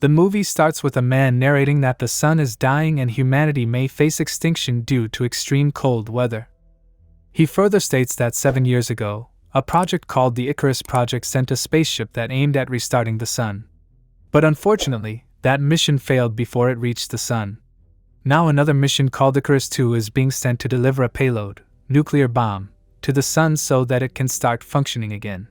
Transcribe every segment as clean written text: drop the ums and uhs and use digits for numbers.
The movie starts with a man narrating that the sun is dying and humanity may face extinction due to extreme cold weather. He further states that 7 years ago, a project called the Icarus project sent a spaceship that aimed at restarting the sun. But unfortunately, that mission failed before it reached the sun. Now another mission called Icarus 2 is being sent to deliver a payload, nuclear bomb, to the sun so that it can start functioning again.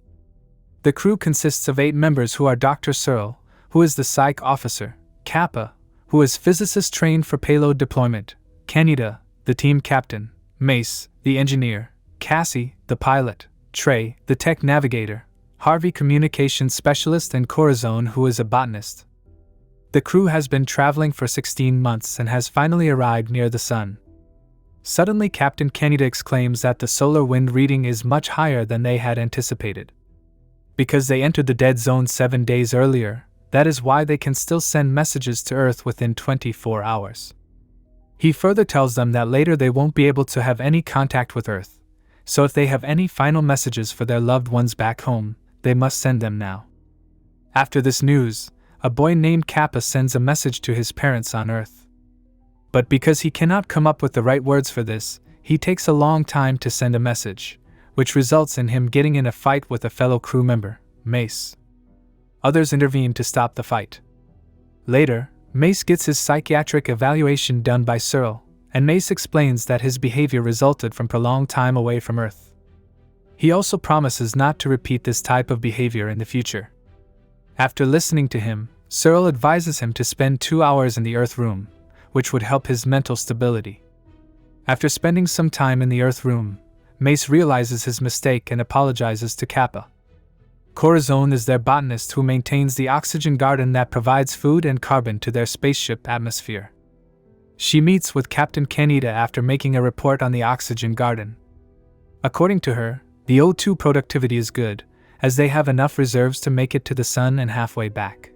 The crew consists of 8 members who are Dr. Searle, who is the psych officer, Kappa, who is physicist trained for payload deployment, Kaneda, the team captain, Mace, the engineer, Cassie, the pilot, Trey, the tech navigator, Harvey, communications specialist, and Corazon, who is a botanist. The crew has been traveling for 16 months and has finally arrived near the sun. Suddenly, Captain Kaneda exclaims that the solar wind reading is much higher than they had anticipated. Because they entered the dead zone 7 days earlier, that is why they can still send messages to Earth within 24 hours. He further tells them that later they won't be able to have any contact with Earth, so if they have any final messages for their loved ones back home, they must send them now. After this news, a boy named Kappa sends a message to his parents on Earth. But because he cannot come up with the right words for this, he takes a long time to send a message, which results in him getting in a fight with a fellow crew member, Mace. Others intervene to stop the fight. Later, Mace gets his psychiatric evaluation done by Searle, and Mace explains that his behavior resulted from prolonged time away from Earth. He also promises not to repeat this type of behavior in the future. After listening to him, Searle advises him to spend 2 hours in the Earth room, which would help his mental stability. After spending some time in the Earth room, Mace realizes his mistake and apologizes to Kappa. Corazon is their botanist who maintains the oxygen garden that provides food and carbon to their spaceship atmosphere. She meets with Captain Kaneda after making a report on the oxygen garden. According to her, the O2 productivity is good, as they have enough reserves to make it to the sun and halfway back.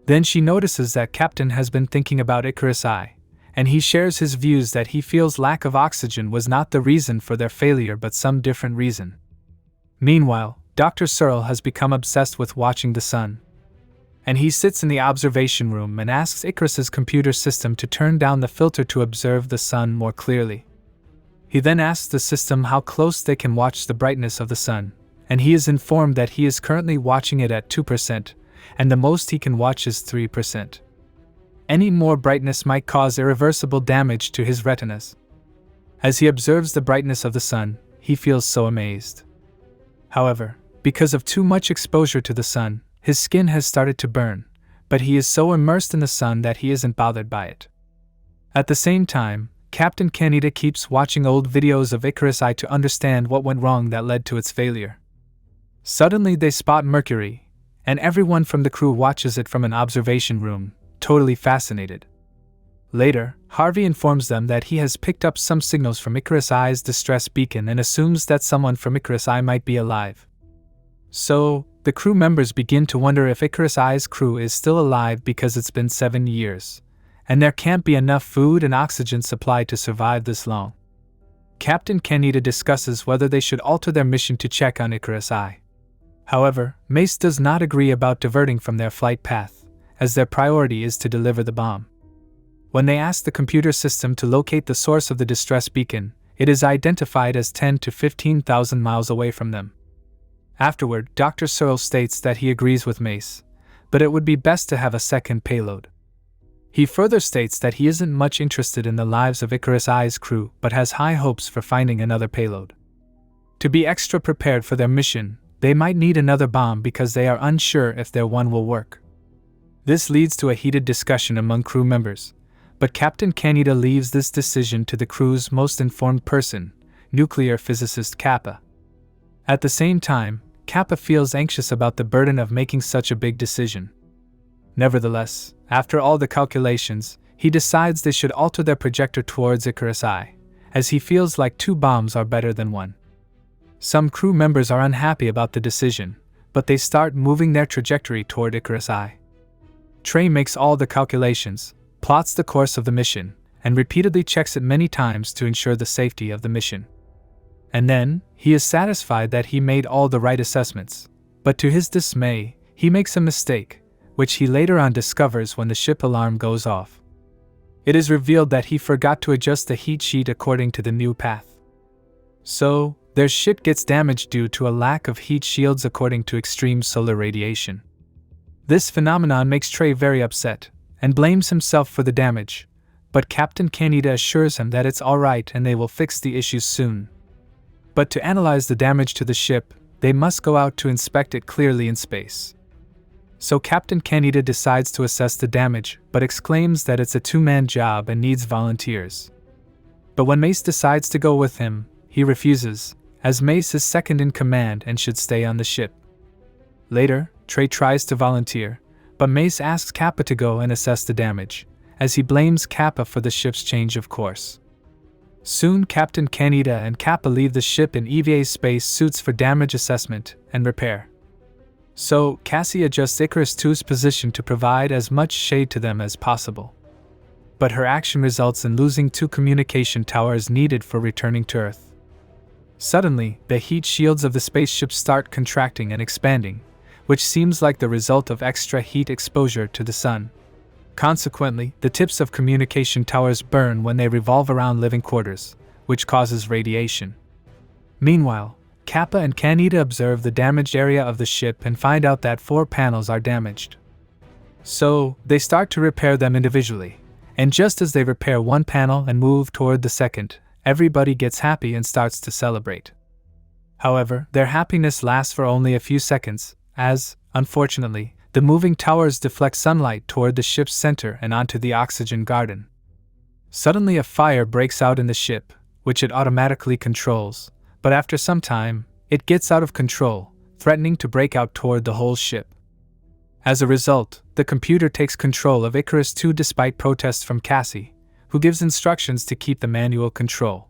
Then she notices that Captain has been thinking about Icarus I, and he shares his views that he feels lack of oxygen was not the reason for their failure but some different reason. Meanwhile, Dr. Searle has become obsessed with watching the sun. And he sits in the observation room and asks Icarus's computer system to turn down the filter to observe the sun more clearly. He then asks the system how close they can watch the brightness of the sun, and he is informed that he is currently watching it at 2%, and the most he can watch is 3%. Any more brightness might cause irreversible damage to his retinas. As he observes the brightness of the sun, he feels so amazed. However, because of too much exposure to the sun, his skin has started to burn, but he is so immersed in the sun that he isn't bothered by it. At the same time, Captain Kaneda keeps watching old videos of Icarus I to understand what went wrong that led to its failure. Suddenly they spot Mercury, and everyone from the crew watches it from an observation room, totally fascinated. Later, Harvey informs them that he has picked up some signals from Icarus I's distress beacon and assumes that someone from Icarus I might be alive. So, the crew members begin to wonder if Icarus I's crew is still alive because it's been 7 years, and there can't be enough food and oxygen supply to survive this long. Captain Kaneda discusses whether they should alter their mission to check on Icarus I. However, Mace does not agree about diverting from their flight path, as their priority is to deliver the bomb. When they ask the computer system to locate the source of the distress beacon, it is identified as 10 to 15,000 miles away from them. Afterward, Dr. Searle states that he agrees with Mace, but it would be best to have a second payload. He further states that he isn't much interested in the lives of Icarus I's crew but has high hopes for finding another payload. To be extra prepared for their mission, they might need another bomb because they are unsure if their one will work. This leads to a heated discussion among crew members, but Captain Kaneda leaves this decision to the crew's most informed person, nuclear physicist Kappa. At the same time, Kappa feels anxious about the burden of making such a big decision. Nevertheless, after all the calculations, he decides they should alter their projector towards Icarus I, as he feels like 2 bombs are better than 1. Some crew members are unhappy about the decision, but they start moving their trajectory toward Icarus I. Trey makes all the calculations, plots the course of the mission, and repeatedly checks it many times to ensure the safety of the mission. And then, he is satisfied that he made all the right assessments, but to his dismay, he makes a mistake, which he later on discovers when the ship alarm goes off. It is revealed that he forgot to adjust the heat sheet according to the new path. So, their ship gets damaged due to a lack of heat shields according to extreme solar radiation. This phenomenon makes Trey very upset, and blames himself for the damage, but Captain Kaneda assures him that it's alright and they will fix the issues soon. But to analyze the damage to the ship, they must go out to inspect it clearly in space. So Captain Kaneda decides to assess the damage, but exclaims that it's a two-man job and needs volunteers. But when Mace decides to go with him, he refuses, as Mace is second in command and should stay on the ship. Later, Trey tries to volunteer, but Mace asks Kappa to go and assess the damage, as he blames Kappa for the ship's change of course. Soon Captain Kaneda and Kappa leave the ship in EVA space suits for damage assessment and repair. So, Cassie adjusts Icarus II's position to provide as much shade to them as possible. But her action results in losing 2 communication towers needed for returning to Earth. Suddenly, the heat shields of the spaceship start contracting and expanding, which seems like the result of extra heat exposure to the sun. Consequently, the tips of communication towers burn when they revolve around living quarters, which causes radiation. Meanwhile, Kappa and Kaneda observe the damaged area of the ship and find out that 4 panels are damaged. So, they start to repair them individually, and just as they repair one panel and move toward the second, everybody gets happy and starts to celebrate. However, their happiness lasts for only a few seconds, as, unfortunately, the moving towers deflect sunlight toward the ship's center and onto the oxygen garden. Suddenly a fire breaks out in the ship, which it automatically controls, but after some time, it gets out of control, threatening to break out toward the whole ship. As a result, the computer takes control of Icarus II despite protests from Cassie, who gives instructions to keep the manual control.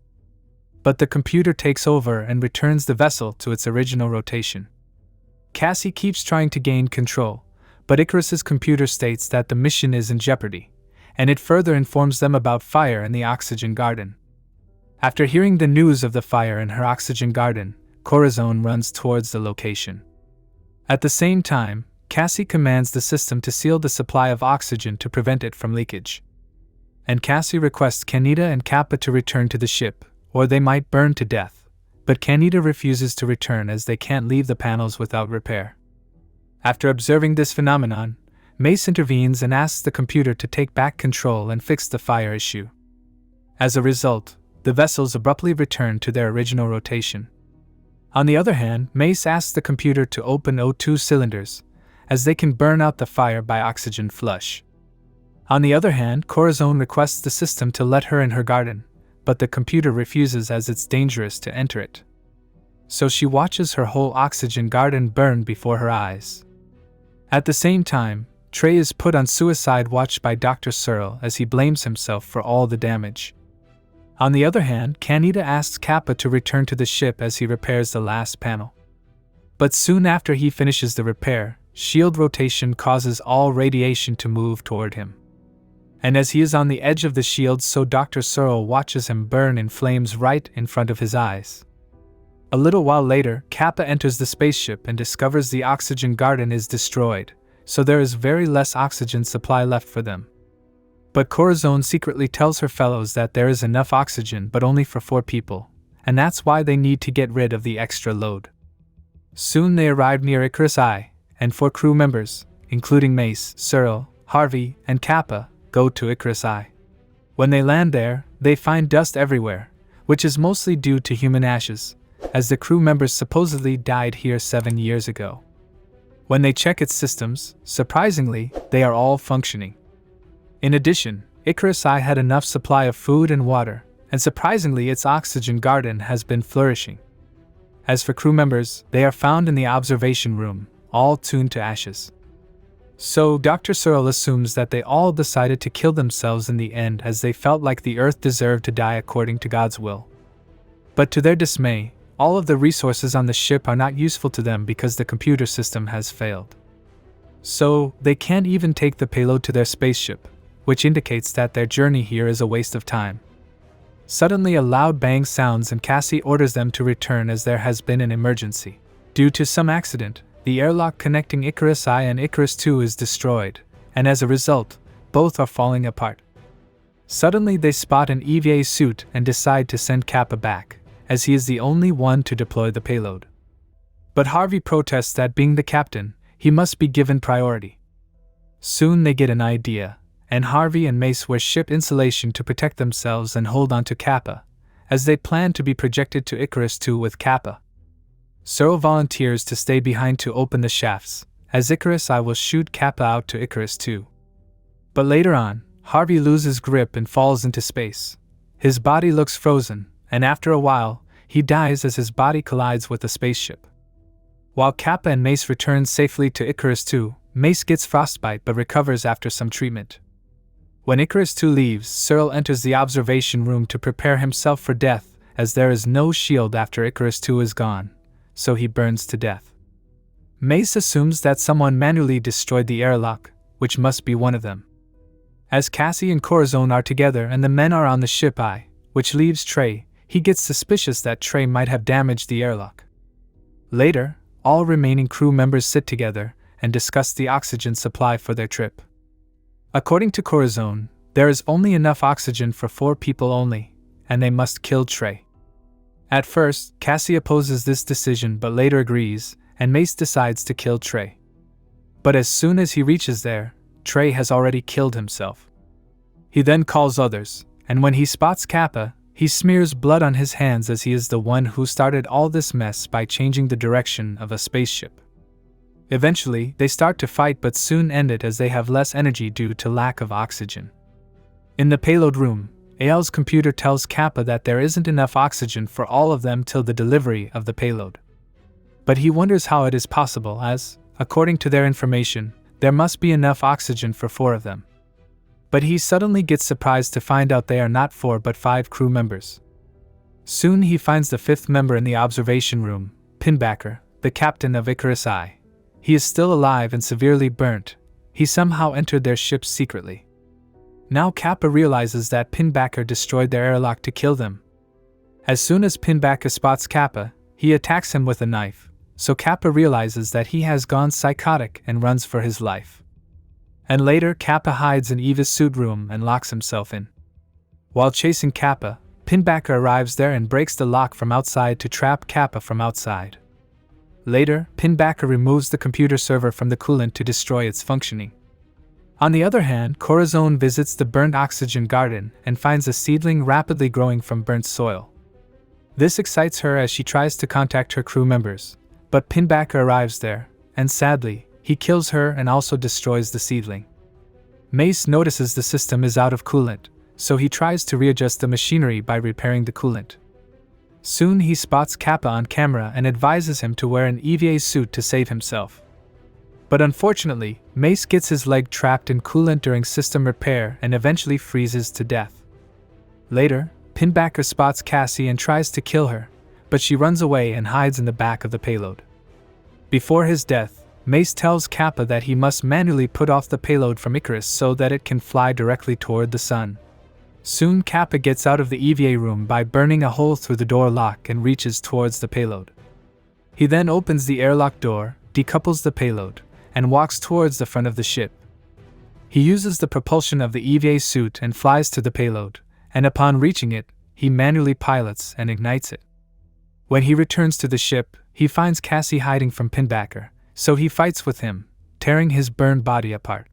But the computer takes over and returns the vessel to its original rotation. Cassie keeps trying to gain control, but Icarus's computer states that the mission is in jeopardy, and it further informs them about fire in the oxygen garden. After hearing the news of the fire in her oxygen garden, Corazon runs towards the location. At the same time, Cassie commands the system to seal the supply of oxygen to prevent it from leakage. And Cassie requests Kaneda and Kappa to return to the ship, or they might burn to death. But Kaneda refuses to return as they can't leave the panels without repair. After observing this phenomenon, Mace intervenes and asks the computer to take back control and fix the fire issue. As a result, the vessels abruptly return to their original rotation. On the other hand, Mace asks the computer to open O2 cylinders, as they can burn out the fire by oxygen flush. On the other hand, Corazon requests the system to let her in her garden, but the computer refuses as it's dangerous to enter it. So she watches her whole oxygen garden burn before her eyes. At the same time, Trey is put on suicide watch by Dr. Searle as he blames himself for all the damage. On the other hand, Kaneda asks Kappa to return to the ship as he repairs the last panel. But soon after he finishes the repair, shield rotation causes all radiation to move toward him. And as he is on the edge of the shield, so Dr. Searle watches him burn in flames right in front of his eyes. A little while later, Kappa enters the spaceship and discovers the oxygen garden is destroyed, so there is very less oxygen supply left for them. But Corazon secretly tells her fellows that there is enough oxygen but only for 4 people, and that's why they need to get rid of the extra load. Soon they arrive near Icarus I, and 4 crew members, including Mace, Searle, Harvey, and Kappa, go to Icarus I. When they land there, they find dust everywhere, which is mostly due to human ashes, as the crew members supposedly died here 7 years ago. When they check its systems, surprisingly, they are all functioning. In addition, Icarus I had enough supply of food and water, and surprisingly its oxygen garden has been flourishing. As for crew members, they are found in the observation room, all tuned to ashes. So Dr. Searle assumes that they all decided to kill themselves in the end as they felt like the Earth deserved to die according to God's will. But to their dismay, all of the resources on the ship are not useful to them because the computer system has failed. So, they can't even take the payload to their spaceship, which indicates that their journey here is a waste of time. Suddenly a loud bang sounds and Cassie orders them to return as there has been an emergency. Due to some accident, the airlock connecting Icarus I and Icarus II is destroyed, and as a result, both are falling apart. Suddenly they spot an EVA suit and decide to send Kappa back, as he is the only one to deploy the payload. But Harvey protests that being the captain, he must be given priority. Soon they get an idea, and Harvey and Mace wear ship insulation to protect themselves and hold on to Kappa, as they plan to be projected to Icarus II with Kappa. Searle volunteers to stay behind to open the shafts, as Icarus I will shoot Kappa out to Icarus II. But later on, Harvey loses grip and falls into space. His body looks frozen, and after a while, he dies as his body collides with a spaceship. While Kappa and Mace return safely to Icarus II, Mace gets frostbite but recovers after some treatment. When Icarus II leaves, Searle enters the observation room to prepare himself for death, as there is no shield after Icarus II is gone, so he burns to death. Mace assumes that someone manually destroyed the airlock, which must be one of them. As Cassie and Corazon are together and the men are on the ship I, which leaves Trey, he gets suspicious that Trey might have damaged the airlock. Later, all remaining crew members sit together and discuss the oxygen supply for their trip. According to Corazon, there is only enough oxygen for 4 people only, and they must kill Trey. At first, Cassie opposes this decision but later agrees, and Mace decides to kill Trey. But as soon as he reaches there, Trey has already killed himself. He then calls others, and when he spots Kappa, he smears blood on his hands as he is the one who started all this mess by changing the direction of a spaceship. Eventually, they start to fight but soon end it as they have less energy due to lack of oxygen. In the payload room, Ayal's computer tells Kappa that there isn't enough oxygen for all of them till the delivery of the payload. But he wonders how it is possible as, according to their information, there must be enough oxygen for 4 of them. But he suddenly gets surprised to find out they are not 4 but 5 crew members. Soon he finds the 5th member in the observation room, Pinbacker, the captain of Icarus I. He is still alive and severely burnt. He somehow entered their ship secretly. Now Kappa realizes that Pinbacker destroyed their airlock to kill them. As soon as Pinbacker spots Kappa, he attacks him with a knife. So Kappa realizes that he has gone psychotic and runs for his life. And later Kappa hides in Eva's suit room and locks himself in. While chasing Kappa, Pinbacker arrives there and breaks the lock from outside to trap Kappa from outside. Later, Pinbacker removes the computer server from the coolant to destroy its functioning. On the other hand, Corazon visits the burnt oxygen garden and finds a seedling rapidly growing from burnt soil. This excites her as she tries to contact her crew members. But Pinbacker arrives there, and sadly, he kills her and also destroys the seedling. Mace notices the system is out of coolant, so he tries to readjust the machinery by repairing the coolant. Soon he spots Kappa on camera and advises him to wear an EVA suit to save himself. But unfortunately, Mace gets his leg trapped in coolant during system repair and eventually freezes to death. Later, Pinbacker spots Cassie and tries to kill her, but she runs away and hides in the back of the payload. Before his death, Mace tells Kappa that he must manually put off the payload from Icarus so that it can fly directly toward the sun. Soon Kappa gets out of the EVA room by burning a hole through the door lock and reaches towards the payload. He then opens the airlock door, decouples the payload, and walks towards the front of the ship. He uses the propulsion of the EVA suit and flies to the payload, and upon reaching it, he manually pilots and ignites it. When he returns to the ship, he finds Cassie hiding from Pinbacker, so he fights with him, tearing his burned body apart.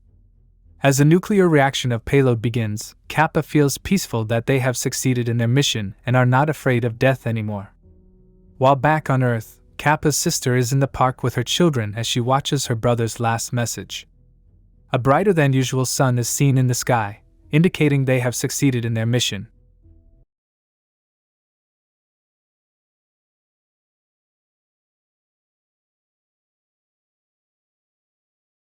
As the nuclear reaction of payload begins, Kappa feels peaceful that they have succeeded in their mission and are not afraid of death anymore. While back on Earth, Kappa's sister is in the park with her children as she watches her brother's last message. A brighter than usual sun is seen in the sky, indicating they have succeeded in their mission.